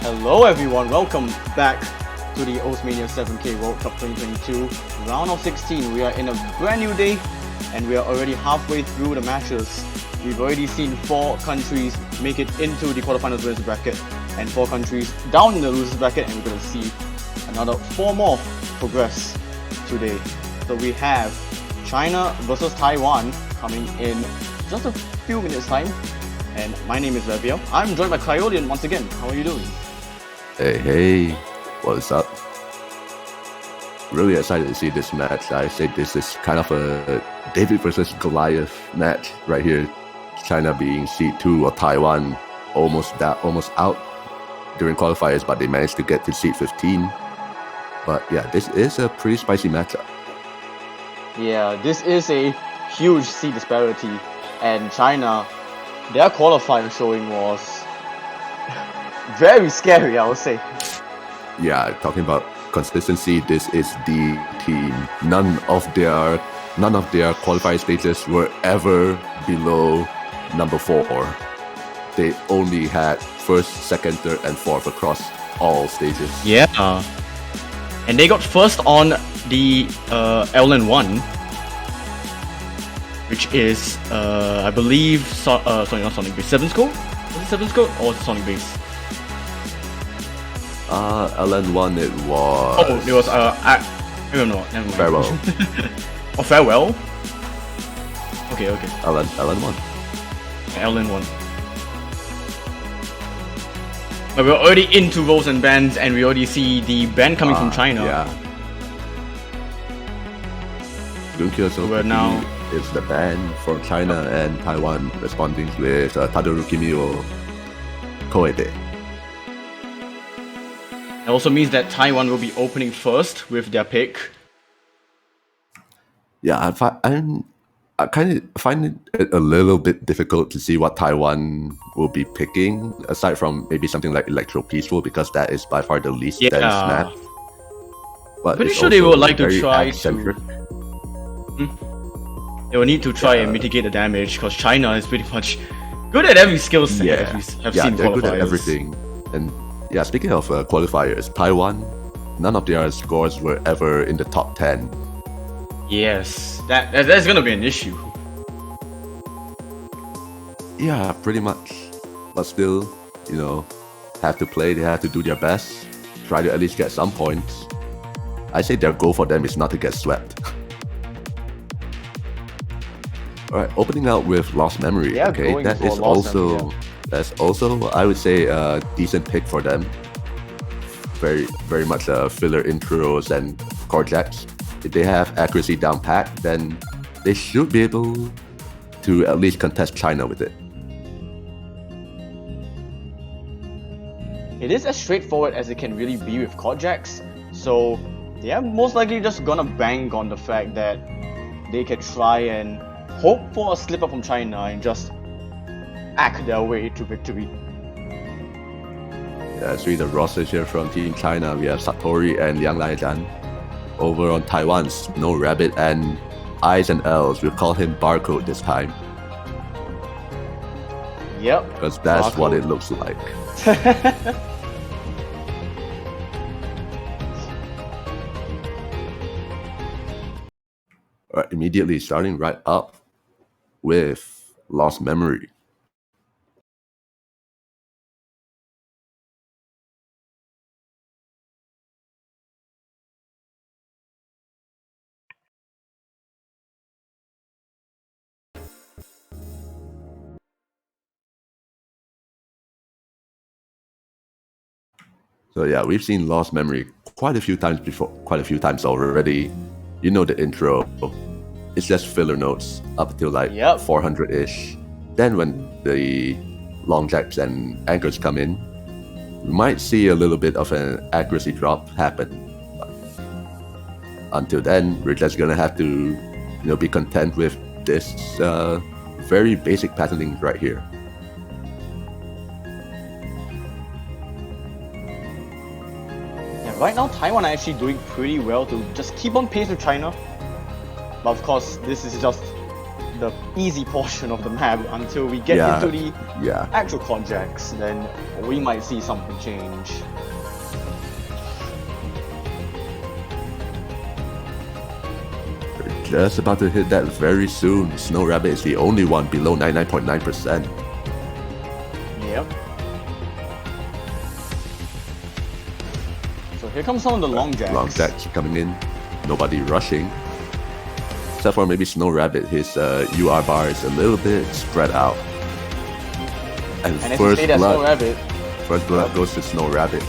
Hello everyone, welcome back to the mania 7K World Cup 2022 round of 16. We are in a brand new day and we are already halfway through the matches. We've already seen 4 countries make it into the quarterfinals winners bracket and 4 countries down in the losers bracket, and we're going to see another 4 more progress today. So we have China versus Taiwan coming in just a few minutes time. And my name is Vv12. I'm joined by Kyolian once again. How are you doing? Hey, what's up? Really excited to see this match. I say this is kind of a David versus Goliath match right here. China being seed 2 or Taiwan almost out during qualifiers, but they managed to get to seed 15. But yeah, this is a pretty spicy matchup. Yeah, this is a huge seed disparity, and China, their qualifying showing was very scary, I would say. Yeah, talking about consistency, this is the team. None of their qualifier stages were ever below number 4. They only had 1st, 2nd, 3rd, and 4th across all stages. Yeah, and they got first on the LN1, which is I believe sorry, not Sonic Base, 7 score? Was it 7 score or was it Sonic Base? LN1 it was... Oh, it was I don't know, never mind. Farewell. Oh, Farewell? Okay. LN1. LN1. But we're already into roles and bands, and we already see the band coming from China. Yeah. We're now... It's the band from China and Taiwan responding with Tadaruki Mio Koete. It also means that Taiwan will be opening first with their pick. Yeah, I kind of find it a little bit difficult to see what Taiwan will be picking, aside from maybe something like Electro Peaceful, because that is by far the least dense map. But pretty sure they would like to try eccentric. They will need to try and mitigate the damage, because China is pretty much good at every skill set. Yeah, they're good at everything. And yeah, speaking of qualifiers, Taiwan, none of their scores were ever in the top 10. Yes, that's gonna be an issue. Yeah, pretty much. But still, have to play. They have to do their best. Try to at least get some points. I say their goal for them is not to get swept. Alright, opening out with Lost Memory. Yeah, okay, that's also I would say a decent pick for them. Very much filler intros and core jacks. If they have accuracy down pat, then they should be able to at least contest China with it. It is as straightforward as it can really be with chord jacks, so they are most likely just gonna bank on the fact that they can try and hope for a slip up from China and just act their way to victory. Yeah, see the rosters here from Team China. We have Satori and Liang Laijian. Over on Taiwan, Snow Rabbit and I's and L's. We'll call him Barcode this time. Yep. Because that's Barcode. What it looks like. Alright, immediately starting right up with Lost Memory. So yeah, we've seen Lost Memory quite a few times already. You know the intro. It's just filler notes up till like 400-ish. Then when the long jacks and anchors come in, we might see a little bit of an accuracy drop happen. But until then, we're just gonna have to, be content with this very basic patterning right here. Right now, Taiwan are actually doing pretty well to just keep on pace with China. But of course, this is just the easy portion of the map until we get into the actual projects. Then we might see something change. We're just about to hit that very soon. Snow Rabbit is the only one below 99.9%. Yep. So here comes some of the long jacks. Long jacks coming in. Nobody rushing. Except for maybe Snow Rabbit. His UR bar is a little bit spread out. And first blood goes to Snow Rabbit.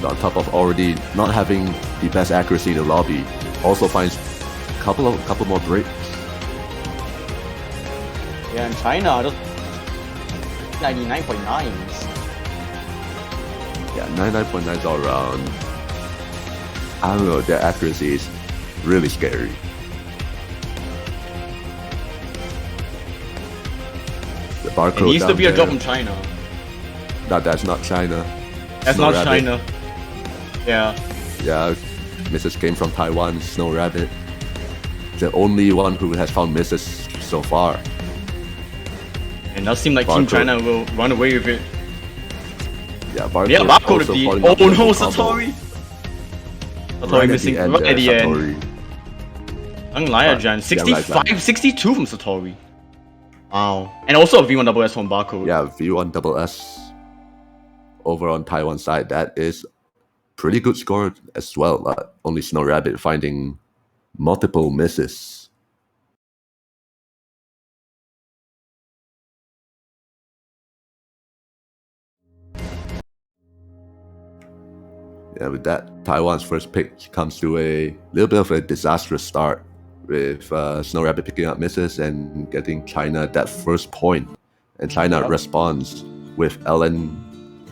So on top of already not having the best accuracy in the lobby, also finds a couple more breaks. Yeah, in China, just 99.9s. Yeah, 99.9s all around. I don't know, their accuracy is really scary. The barcode it needs to be a drop from China. No, that's not China. That's Snow not Rabbit. China. Yeah. Yeah, Mrs. came from Taiwan, Snow Rabbit. The only one who has found Mrs. so far. And it does seem like Team China will run away with it. Yeah, barcode. Yeah, barcode of the. Oh no, Satori! Satori missing right at the end. Ang Liajan, 65, 62 from Satori. Wow. And also a V1SS from barcode. Yeah, V1SS over on Taiwan side. That is pretty good score as well. Only Snow Rabbit finding multiple misses. Yeah, with that, Taiwan's first pick comes to a little bit of a disastrous start, with Snow Rabbit picking up misses and getting China that first point. And China responds with LN3,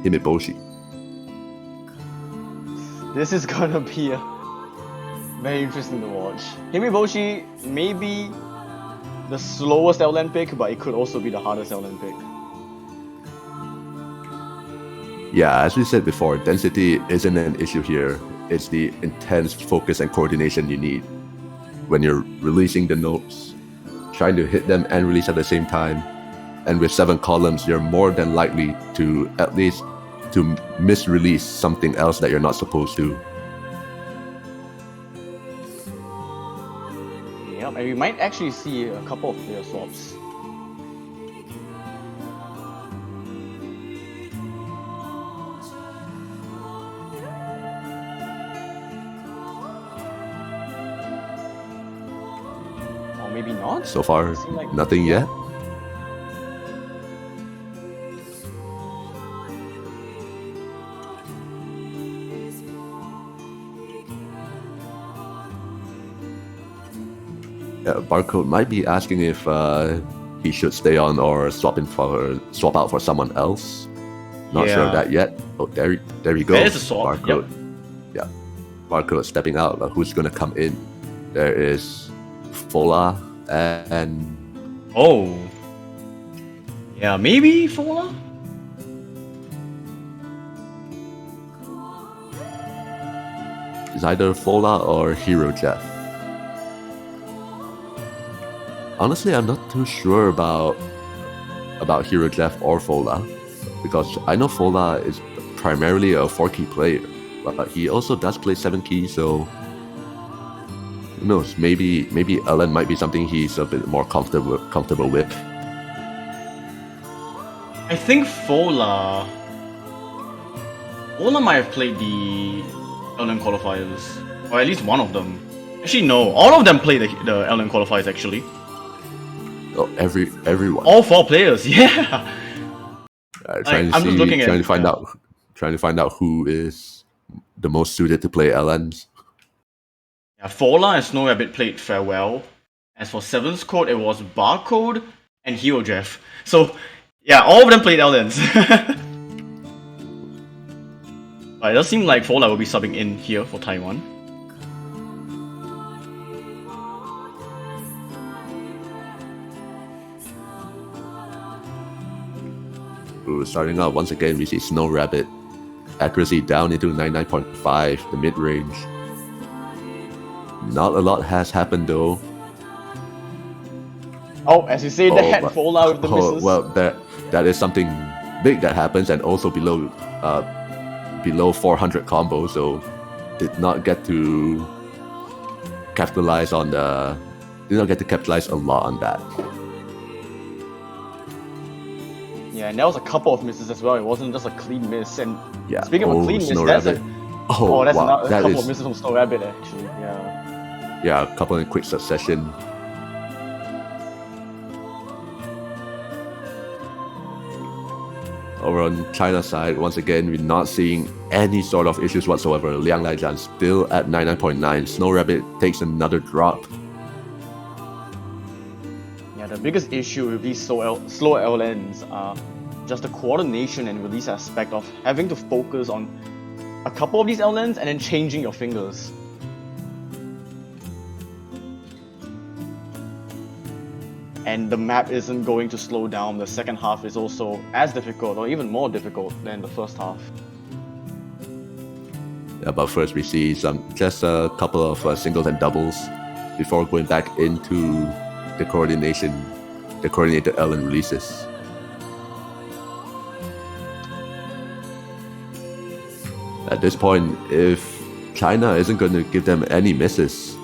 Himiboshi. This is gonna be very interesting to watch. Himiboshi may be the slowest LN pick, but it could also be the hardest LN pick. Yeah, as we said before, density isn't an issue here. It's the intense focus and coordination you need when you're releasing the notes, trying to hit them and release at the same time. And with 7 columns, you're more than likely to at least to misrelease something else that you're not supposed to. Yep, and we might actually see a couple of player swaps. Maybe not? So far, like nothing yet. Yeah, Barcode might be asking if he should stay on or swap out for someone else. Not sure of that yet. Oh, there he goes. There's a swap. Barcode. Yep. Yeah, Barcode stepping out. Who's gonna come in? There is Fola and yeah, maybe Fola. It's either Fola or Hero Jeff. Honestly, I'm not too sure about Hero Jeff or Fola, because I know Fola is primarily a 4-key player, but he also does play 7-key, so who knows? Maybe LN might be something he's a bit more comfortable with. I think Fola might have played the LN qualifiers, or at least one of them. Actually, no, all of them play the LN qualifiers actually. Oh, everyone. All 4 players, yeah. Trying to find out who is the most suited to play LNs. Yeah, Fola and Snow Rabbit played Farewell. As for 7's code, it was Barcode and Hero Jeff. So, yeah, all of them played LNs. But it does seem like Fola will be subbing in here for Taiwan. Starting out once again, we see Snow Rabbit accuracy down into 99.5, the mid range. Not a lot has happened though. Oh, as you say, that fallout with the misses. Well, that is something big that happens, and also below 400 combo, so did not get to capitalize on did not get to capitalize a lot on that. Yeah, and there was a couple of misses as well. It wasn't just a clean miss. And yeah. speaking of a clean miss, that's a couple of misses from Snow Rabbit actually. Yeah. Yeah, a couple in quick succession. Over on China's side, once again, we're not seeing any sort of issues whatsoever. Liang Laijian still at 99.9. Snow Rabbit takes another drop. Yeah, the biggest issue with these slow LNs are just the coordination and release aspect of having to focus on a couple of these LNs and then changing your fingers. And the map isn't going to slow down. The second half is also as difficult or even more difficult than the first half. Yeah, but first we see just a couple of singles and doubles before going back into the coordinated LN releases. At this point, if China isn't going to give them any misses,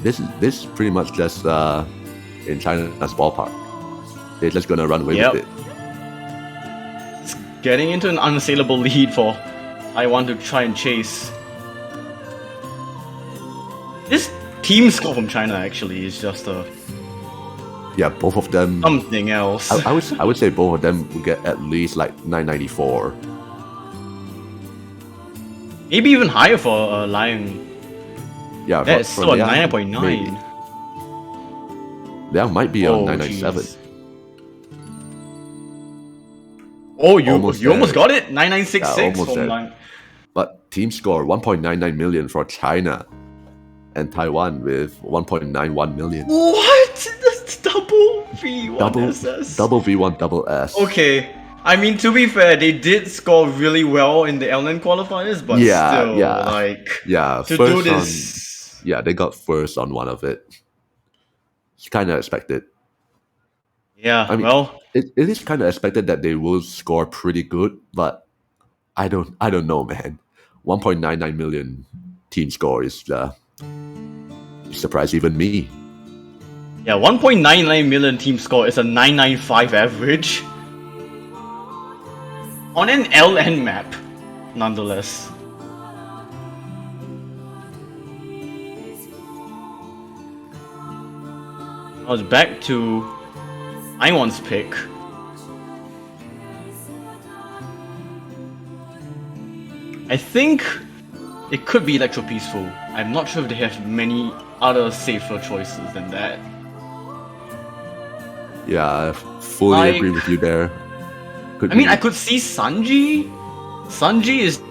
this is pretty much just in China's ballpark. They're just gonna run away with it. It's getting into an unassailable lead for Taiwan to try and chase. This team score from China actually is just both of them something else. I would say both of them would get at least like 994. Maybe even higher for Lion. Yeah, that's still a 9.9. Liang might be on 997. Geez. Oh, you almost got it? 9966 from Lion. But team score 1.99 million for China, and Taiwan with 1.91 million. What? That's double V1SS. Double V1 double S. Okay. I mean, to be fair, they did score really well in the LN qualifiers, but to do this... they got first on one of it. It's kind of expected. Yeah, I mean, it is kind of expected that they will score pretty good, but I don't know, man. 1.99 million team score is surprised even me. Yeah, 1.99 million team score is a 995 average on an LN map, nonetheless. I was back to Iwan's pick. I think it could be Electro Peaceful. I'm not sure if they have many other safer choices than that. Yeah, I fully agree with you there. I could see Sanji. Sanji is...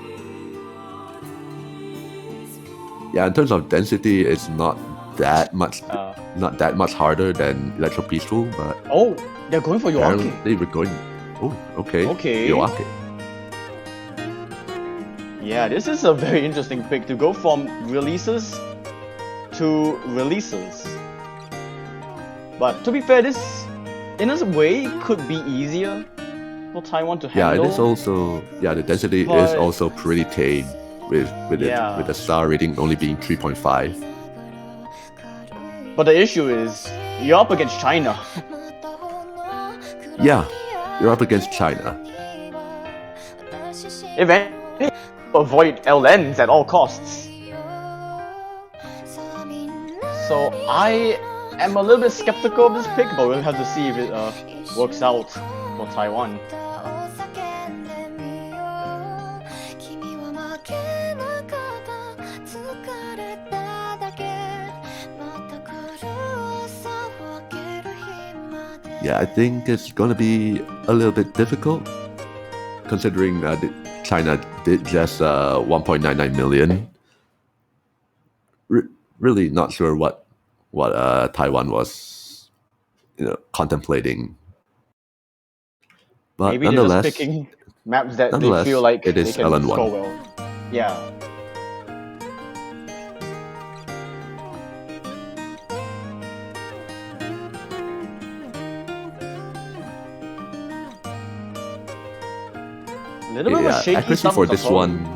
Yeah, in terms of density, it's not that much harder than Electro Peaceful, but... Oh, they're going for Yoake. They were going... Oh, okay. Okay. Yoake. Yeah, this is a very interesting pick to go from releases to releases. But to be fair, this in a way could be easier for Taiwan to handle. Yeah, it is also... Yeah, the density is also pretty tame with the star rating only being 3.5. But the issue is, you're up against China. Yeah, you're up against China. If anything, avoid LNs at all costs. So I am a little bit skeptical of this pick, but we'll have to see if it works out for Taiwan. Yeah, I think it's gonna be a little bit difficult, considering that China did just 1.99 million. Really not sure what Taiwan was, contemplating. But maybe they're just picking maps that they feel like it is they can LN1. score well. Yeah. little bit of a shaky accuracy stuff for with this Satori. one.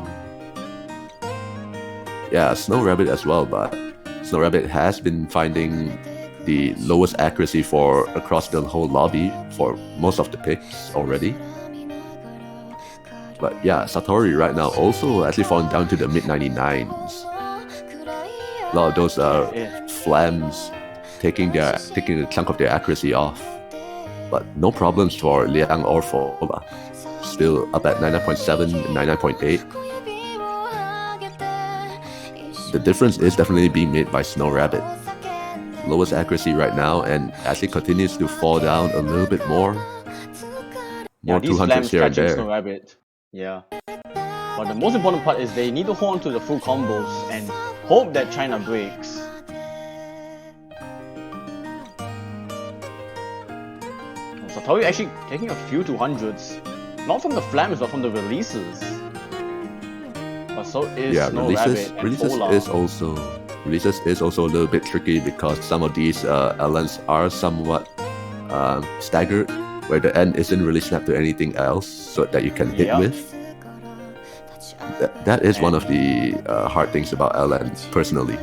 Yeah, Snow Rabbit as well, but Snow Rabbit has been finding the lowest accuracy for across the whole lobby for most of the picks already. But yeah, Satori right now also actually falling down to the mid 99s. A lot of those flams taking a chunk of their accuracy off. But no problems for Liang or Fola. Still up at 99.7 and 99.8. The difference is definitely being made by Snow Rabbit. Lowest accuracy right now and actually continues to fall down a little bit more. More 200s here and there. Snow Rabbit. Yeah. But the most important part is they need to hold on to the full combos and hope that China breaks. Satori actually taking a few 200s. Not from the flams, but from the releases. But so is Snow Rabbit and Fola. Releases is also a little bit tricky because some of these LNs are somewhat staggered, where the end isn't really snapped to anything else so that you can hit with. That is one of the hard things about LNs, personally.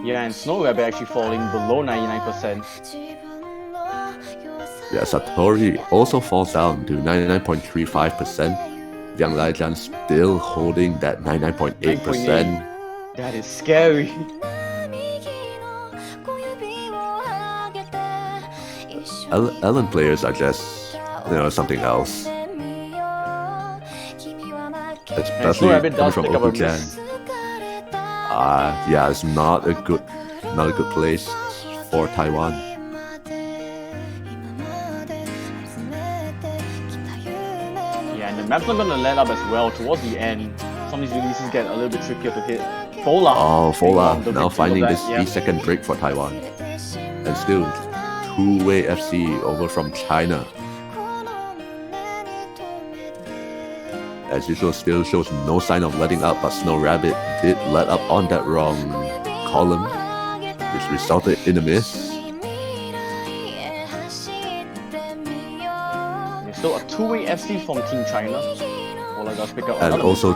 Yeah, and Snow Rabbit actually falling below 99%. Yeah, Satori also falls down to 99.35%. Liang Laijian still holding that 99.8%. That is scary. LN players are just, something else. Especially coming from Okuchan. Yeah, it's not a good place for Taiwan. Yeah, and the map's not gonna let up as well towards the end. Some of these releases get a little bit trickier to hit. Fola. Oh, Fola now finding this 3-second break for Taiwan. And still, two-way FC over from China. As usual, still shows no sign of letting up, but Snow Rabbit did let up on that wrong column, which resulted in a miss. There's still a two-way FC from Team China. Fola does pick up and also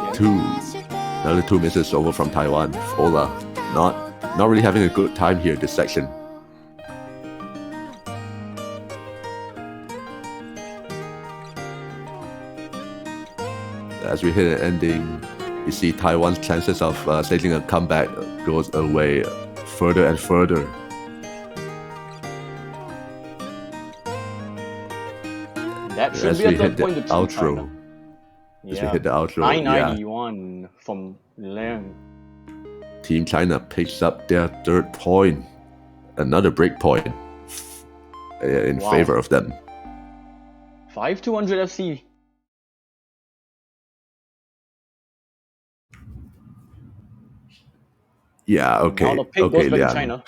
another two misses over from Taiwan. Fola not really having a good time here this section. As we hit an ending, you see Taiwan's chances of staging a comeback goes away further and further. That should be a third point to Team China. As we hit the outro, 991 from Liang. Team China picks up their third point. Another break point in favor of them. 5200 FC. Yeah, okay. Now the pick goes back to China.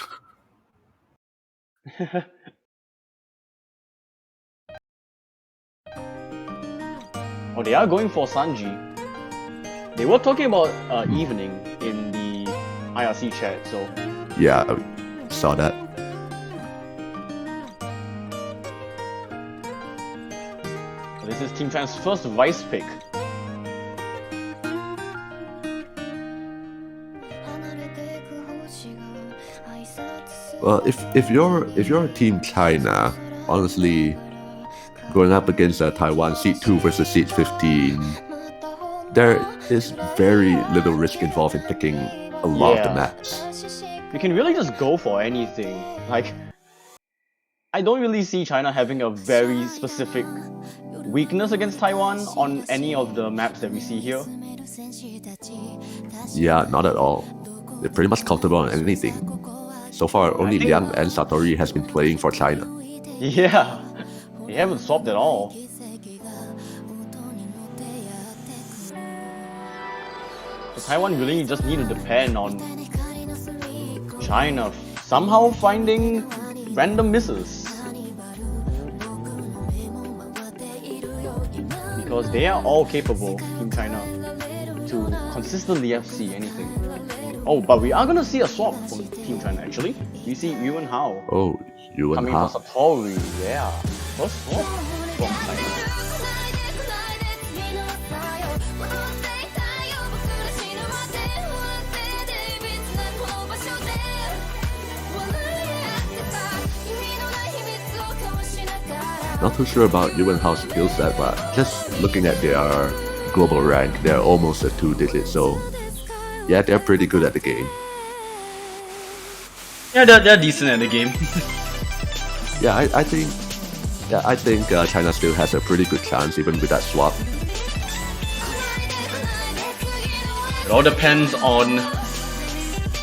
Oh, they are going for Sanji. They were talking about evening in the IRC chat, so... Yeah, I saw that. This is Team China's first vice pick. Well, if you're Team China, honestly, going up against Taiwan Seed 2 versus Seed 15, there is very little risk involved in picking a lot of the maps. You can really just go for anything. Like, I don't really see China having a very specific weakness against Taiwan on any of the maps that we see here. Yeah, not at all. They're pretty much comfortable on anything. So far, only Liang and Satori has been playing for China. Yeah, they haven't swapped at all. So Taiwan really just need to depend on China somehow finding random misses. Because they are all capable, Team China, to consistently FC anything. Oh, but we are gonna see a swap from Team China actually. We see Yuan Hao. Oh, Yuan Hao. Coming from Satori, yeah. First swap from China. Not too sure about Yuan Hao's skill set, but just looking at their global rank, they're almost a 2-digit, so yeah, they're pretty good at the game. Yeah, they're decent at the game. Yeah, I think China still has a pretty good chance even with that swap. It all depends on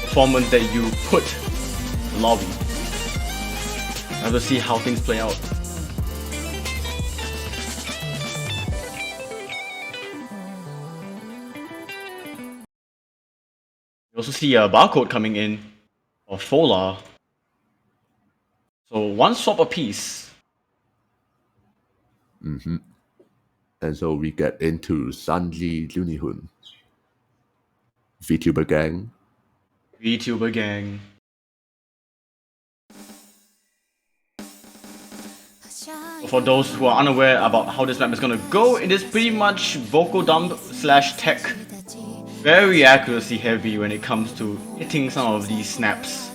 performance that you put in the lobby. I have to see how things play out. You also see a barcode coming in of Fola. So one swap apiece. And so we get into Sanji Junihun, VTuber gang. VTuber gang. For those who are unaware about how this map is gonna go, it is pretty much vocal dump / tech. Very accuracy heavy when it comes to hitting some of these snaps.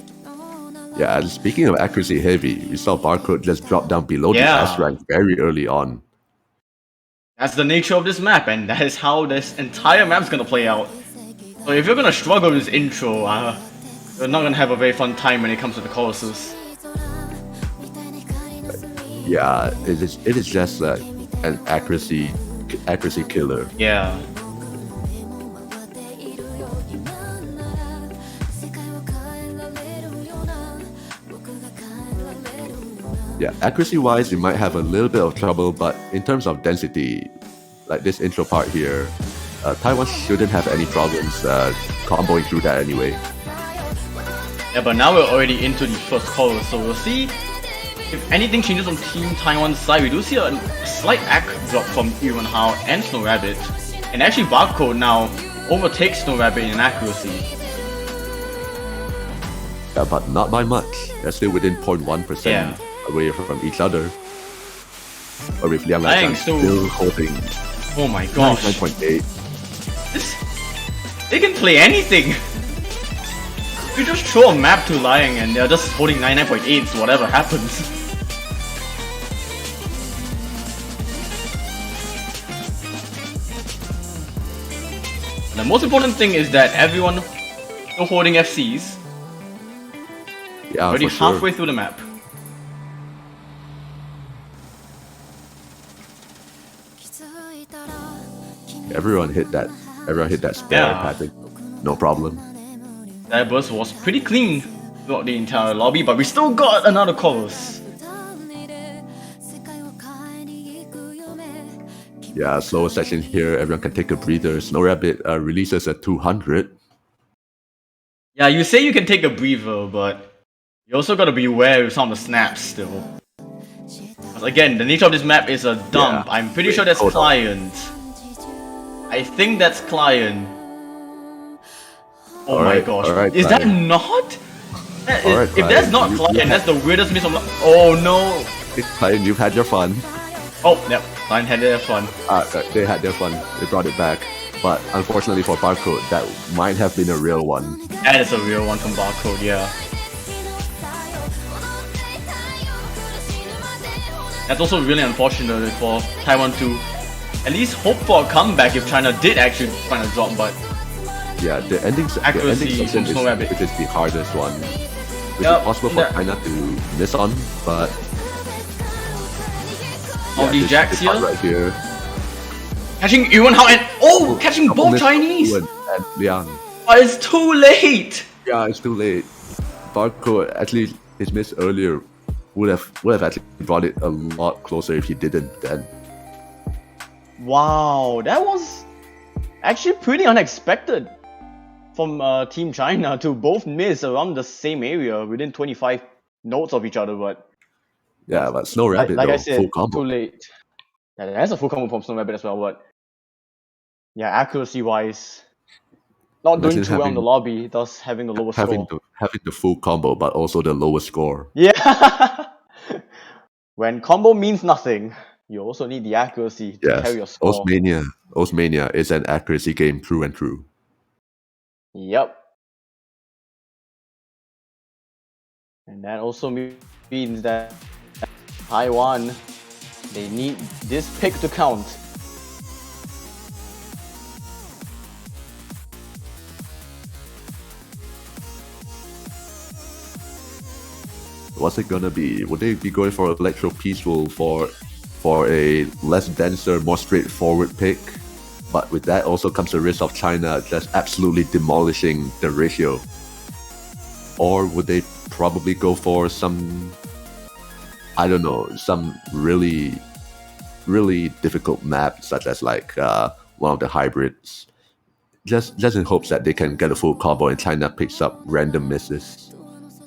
Yeah, and speaking of accuracy heavy, we saw Barcode just drop down below the S rank very early on. That's the nature of this map, and that is how this entire map's gonna play out. So if you're gonna struggle with this intro, you're not gonna have a very fun time when it comes to the choruses. Yeah, it is just an accuracy killer. Yeah. Yeah, accuracy-wise, you might have a little bit of trouble, but in terms of density, like this intro part here, Taiwan shouldn't have any problems comboing through that anyway. Yeah, but now we're already into the first chorus, so we'll see if anything changes on Team Taiwan's side. We do see a slight ac drop from Yuan Hao and Snow Rabbit, and actually Barcode now overtakes Snow Rabbit in accuracy. Yeah, but not by much. They're still within 0.1% away from each other. Or with Liang Lanzhan still holding. Oh my gosh. 9.8. They can play anything! You just throw a map to Liang and they're just holding 99.8, so whatever happens. And the most important thing is that everyone still holding FCs. Yeah, already for halfway sure. through the map. Everyone hit that spare pattern. No problem. That burst was pretty clean throughout the entire lobby, but we still got another chorus. Yeah, slower section here. Everyone can take a breather. Snow Rabbit releases at 200. Yeah, you say you can take a breather, but you also gotta be aware of some of the snaps still. Because again, the nature of this map is a dump. I'm pretty sure that's client. I think that's client. Oh my gosh. Is that not? If that's not client, that's the weirdest miss of. Oh no! It's client, you've had your fun. Oh, yep. Client had their fun. They had their fun. They brought it back. But unfortunately for Barcode, that might have been a real one. That is a real one from Barcode, yeah. That's also really unfortunate for Taiwan to at least hope for a comeback if China did actually find a drop, but yeah, the ending section is the hardest one. Which is possible for China to miss on, but the jacks here. Right here. Catching Yuan Hao and catching both Chinese! And Liang. But it's too late! Yeah, it's too late. Barcode actually his miss earlier would have actually brought it a lot closer if he didn't then. Wow, that was actually pretty unexpected from Team China to both miss around the same area within 25 notes of each other, but yeah, but Snow Rabbit like though, I said, full combo. Too late. Yeah, that's a full combo from Snow Rabbit as well, but yeah, accuracy wise, not doing too well in the lobby, thus having the lowest score. Having the full combo, but also the lowest score. Yeah. When combo means nothing, you also need the accuracy to carry your score. Mania is an accuracy game through and through. Yep. And that also means that Taiwan They need this pick to count. What's it gonna be? Would they be going for Electro Peaceful for a less denser, more straightforward pick? But with that also comes the risk of China just absolutely demolishing the ratio. Or would they probably go for some, I don't know, some really, really difficult map, such as like one of the hybrids, just in hopes that they can get a full combo and China picks up random misses,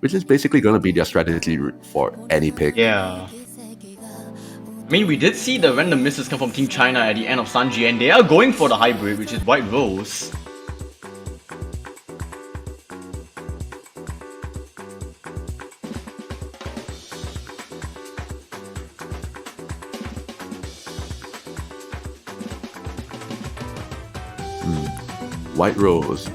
which is basically going to be their strategy for any pick. Yeah. I mean, we did see the random misses come from Team China at the end of Sanji, and they are going for the hybrid, which is White Rose. White Rose.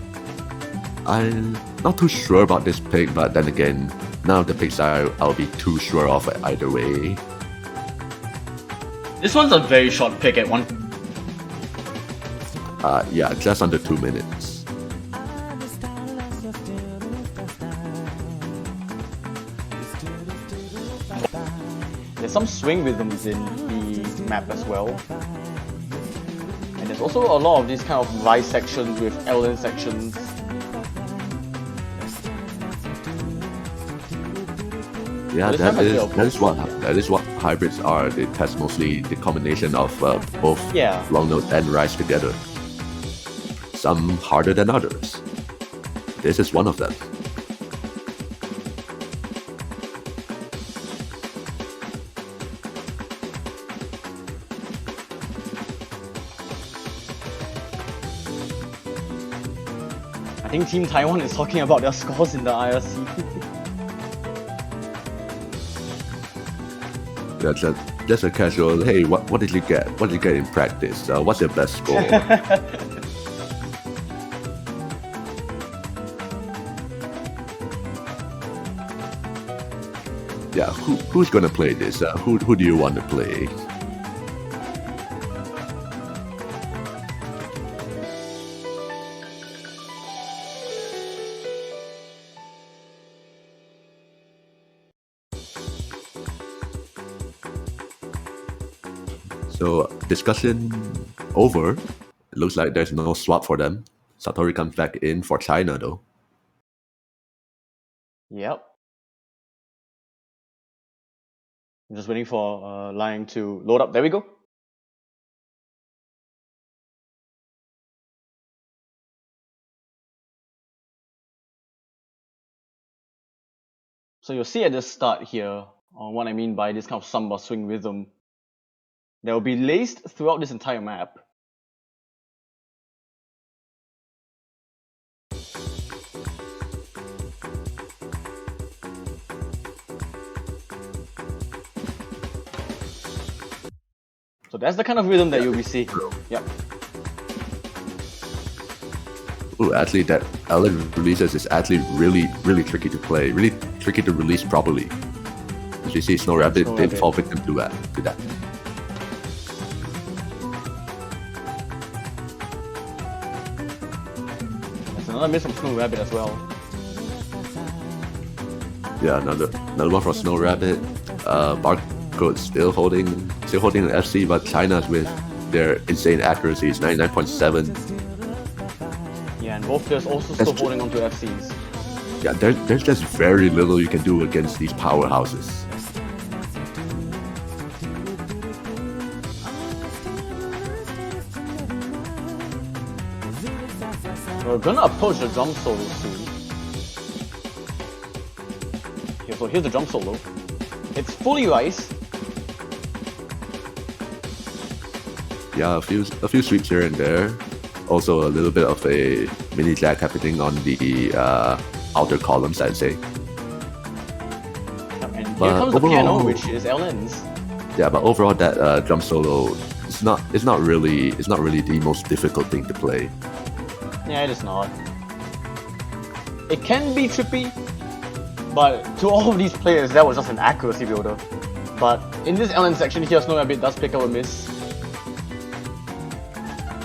I'm not too sure about this pick, but then again, none of the picks I'll be too sure of either way. This one's a very short pick at one. Yeah, just under 2 minutes. There's some swing rhythms in the map as well. And there's also a lot of these kind of rise sections with LN sections. Yeah, that is what hybrids are. They test mostly the combination of both long notes and rise together. Some harder than others. This is one of them. I think Team Taiwan is talking about their scores in the IRC. Just a casual, hey, what did you get? What did you get in practice? What's your best score? Yeah, who's gonna play this? Who do you want to play? So, discussion over. It looks like there's no swap for them. Satori comes back in for China though. Yep. I'm just waiting for Lion to load up. There we go. So you'll see at the start here, what I mean by this kind of samba swing rhythm, that will be laced throughout this entire map. So that's the kind of rhythm that you'll be seeing. Yep. Ooh, actually that LN releases is actually really, really tricky to play. Really tricky to release properly. As you see, Snow Rabbit did fall victim to that. Another miss from Snow Rabbit as well. Yeah, another one from Snow Rabbit. Barcode still holding an FC, but China's with their insane accuracies, 99.7. Yeah, and both players also still holding on to FCs. Yeah, there's just very little you can do against these powerhouses. We're gonna approach the drum solo soon. Okay, so here's the drum solo. It's fully rice. Yeah, a few sweeps here and there. Also a little bit of a mini jack happening on the outer columns, I'd say. And here comes the piano, which is LN's. Yeah, but overall that drum solo it's not really the most difficult thing to play. Yeah, it is not. It can be trippy, but to all of these players, that was just an accuracy builder. But in this LN section here, Snow Rabbit does pick up a miss.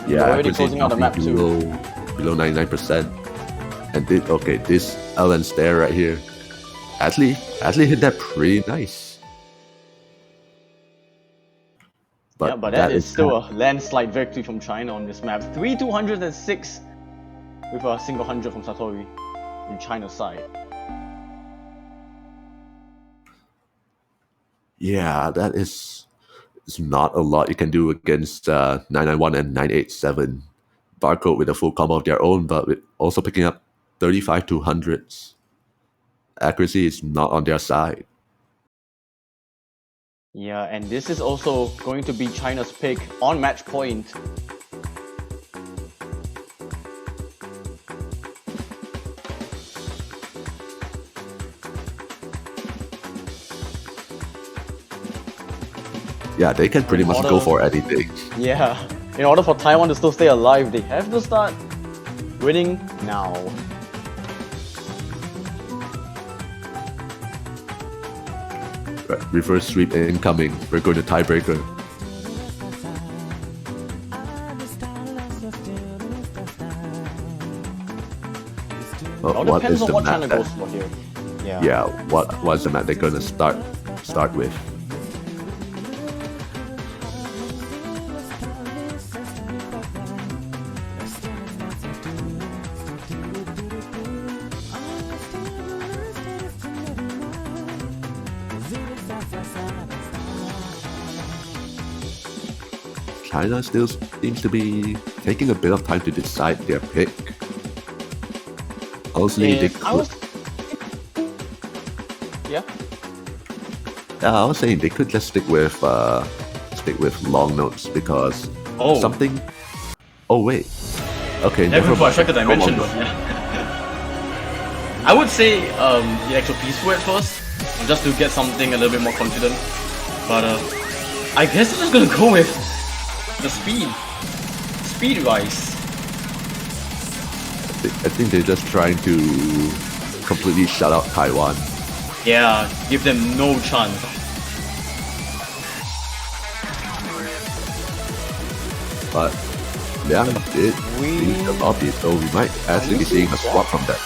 Yeah, already closing out the map too. Below 99%. And this LN stare right here actually hit that pretty nice. But, yeah, but that is still a landslide victory from China on this map. 3,206 with a single 100 from Satori in China's side. Yeah, that is not a lot you can do against 991 and 987. Barcode with a full combo of their own, but with also picking up 35 200s. Accuracy is not on their side. Yeah, and this is also going to be China's pick on match point. Yeah, they can pretty much go for anything. Yeah, in order for Taiwan to still stay alive, they have to start winning now. Right, reverse sweep incoming. We're going to tiebreaker. Well, what depends is on the what map China goes for here. Yeah, what's the map they're gonna start with? China still seems to be taking a bit of time to decide their pick. Honestly, they could. Yeah. I was saying they could just stick with long notes because something. Oh wait. Okay. Never for a second dimension. I would say the actual peaceful at first, just to get something a little bit more confident. But I guess I'm just gonna go with the speed rise. I think they're just trying to completely shut out Taiwan. Yeah, give them no chance. But Liang did leave the lobby, so we might actually be seeing a swap from that.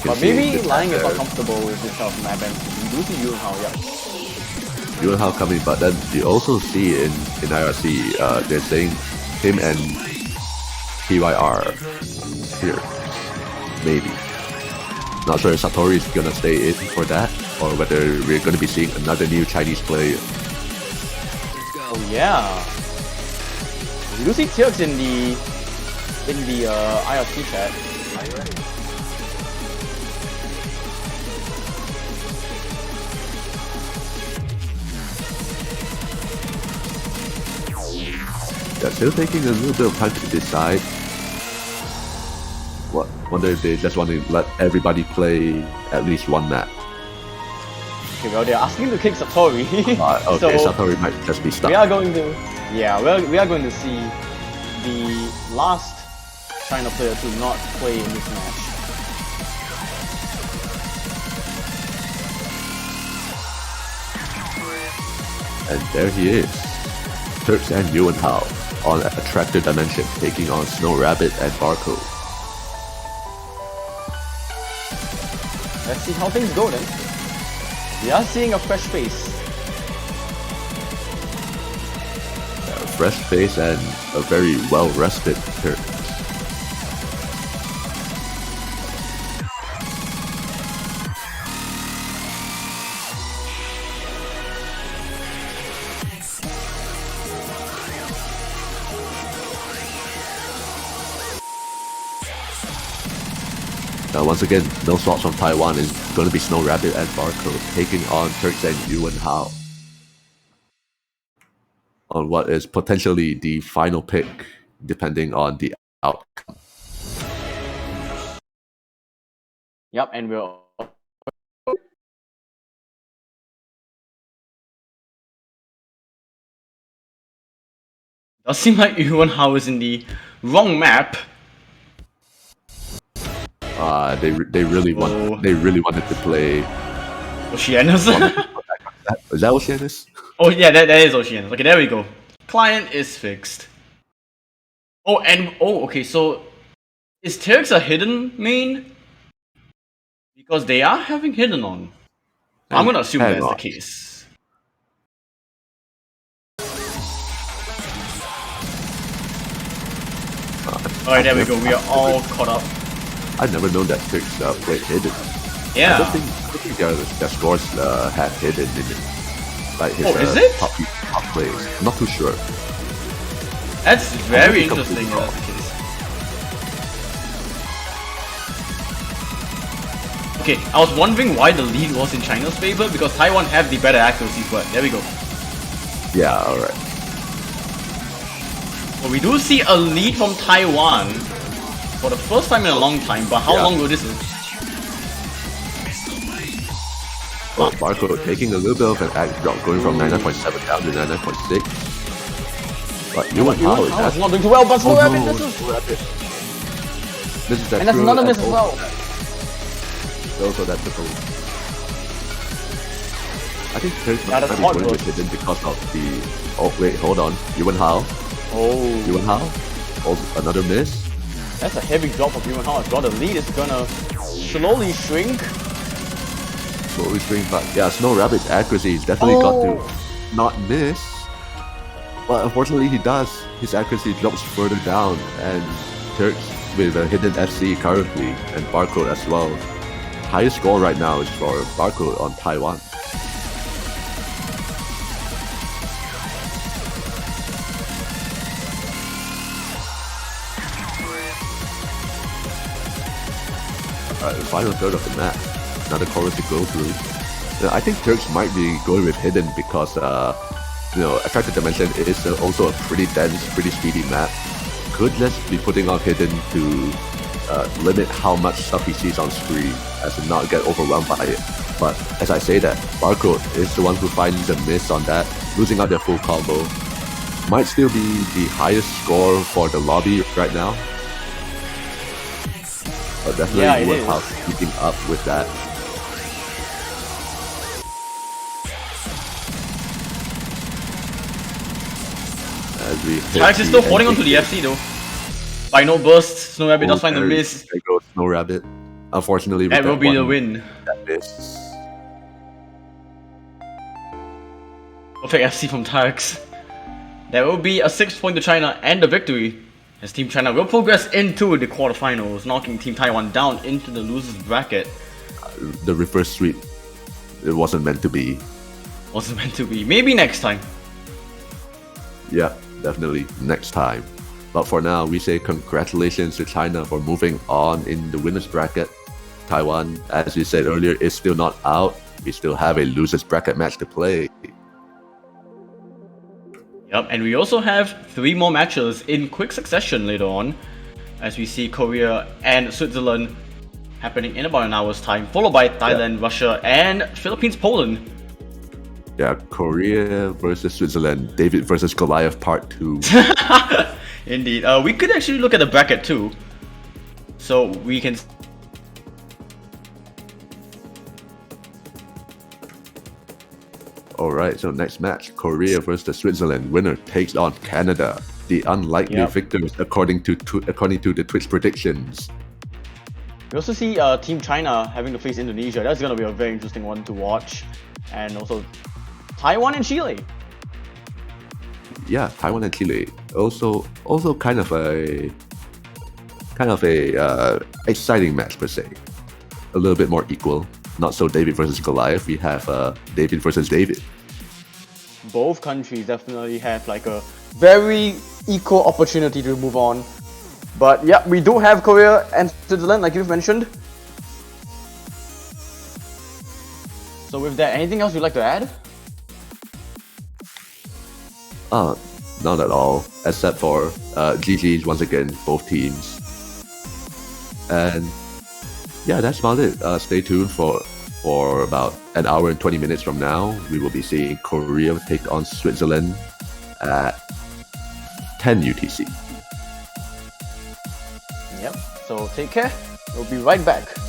But maybe Liang is not comfortable with this kind of map, and we do see Yuanhao, yeah. Yuanhao coming, but then you also see in IRC, they're saying him and PYR here. Maybe. Not sure if Satori is gonna stay in for that, or whether we're gonna be seeing another new Chinese player. Oh yeah. We do see Tux in the IRC chat. Are you ready? They're still taking a little bit of time to decide. Wonder if they just want to let everybody play at least one map. Okay, well they're asking to kick Satori. Okay, so Satori might just be stuck. We are going to see the last China player to not play in this match. And there he is. Turks and Yuanhao on Attractor Dimension, taking on Snow Rabbit and Barcode. Let's see how things go then. We are seeing a fresh face. A fresh face and a very well-rested Turk. Once again, no swaps from Taiwan. Is going to be Snow Rabbit and Barcode taking on Turks and Yuanhao on what is potentially the final pick, depending on the outcome. Yep, and we'll. Does seem like Yuanhao is in the wrong map. They really wanted to play Oceanus. Is that Oceanus? Oh yeah, that is Oceanus. Okay, there we go. Client is fixed. Okay, so is Tyrx a hidden main? Because they are having hidden on. I'm gonna assume that's the case. Alright, there we go. We are all caught up. I've never known that Tyrx played hidden. Yeah. I don't think their scores have hidden in it. Like his is it? top plays. I'm not too sure. That's very interesting if that's the case. Okay, I was wondering why the lead was in China's favor because Taiwan have the better accuracy, but there we go. Yeah, alright. Well, we do see a lead from Taiwan for the first time in a long time, but how long will this is? Well, Barco taking a little bit of an act drop, going from 99.7 down to 99.6. But Yuan Hao is not doing too well, but slow rabbit misses. This is that and that's another miss as well. Also that triple. I think Tyrx that's might be hot going with hidden because of the... Oh wait, hold on. Yuan Hao. Yuan Hao. Also another miss. That's a heavy drop for Yuan Hao as well. The lead is gonna slowly shrink. But yeah, Snow Rabbit's accuracy is definitely got to not miss. But unfortunately he does. His accuracy drops further down, and Tyrx with a hidden FC currently, and Barcode as well. Highest score right now is for Barcode on Taiwan. Alright, the final third of the map. Another chorus to go through. I think Tyrx might be going with hidden because, Attracted Dimension is also a pretty dense, pretty speedy map. Could just be putting on hidden to limit how much stuff he sees on screen as to not get overwhelmed by it. But as I say that, Barcode is the one who finds a miss on that, losing out their full combo. Might still be the highest score for the lobby right now. But definitely Yuan Hao keeping up with that. Alex is still holding on to the FC though. Final burst, Snow Rabbit does find the miss. There goes Snow Rabbit. Unfortunately, that will be the win. That miss. Perfect FC from Tyrx. There will be a 6 point to China and the victory, as Team China will progress into the quarterfinals, knocking Team Taiwan down into the losers bracket. The reverse sweep, it wasn't meant to be. Wasn't meant to be. Maybe next time. Yeah, definitely next time. But for now, we say congratulations to China for moving on in the winners bracket. Taiwan, as we said earlier, is still not out. We still have a losers bracket match to play. Yep, and we also have 3 more matches in quick succession later on, as we see Korea and Switzerland happening in about an hour's time, followed by Thailand, Russia, and Philippines, Poland. Yeah, Korea versus Switzerland, David versus Goliath Part 2. Indeed. We could actually look at the bracket too. So we can... Alright, so next match, Korea versus Switzerland. Winner takes on Canada. The unlikely victors according to the Twitch predictions. We also see Team China having to face Indonesia. That's going to be a very interesting one to watch. And also Taiwan and Chile. Yeah, Taiwan and Chile. Also kind of a exciting match per se. A little bit more equal. Not so David versus Goliath. We have David versus David. Both countries definitely have like a very equal opportunity to move on. But yeah, we do have Korea and Switzerland, like you've mentioned. So with that, anything else you'd like to add? Not at all. Except for GG's once again, both teams. And yeah, that's about it. Stay tuned for about an hour and 20 minutes from now. We will be seeing Korea take on Switzerland at 10 UTC. Yep, so take care We'll be right back.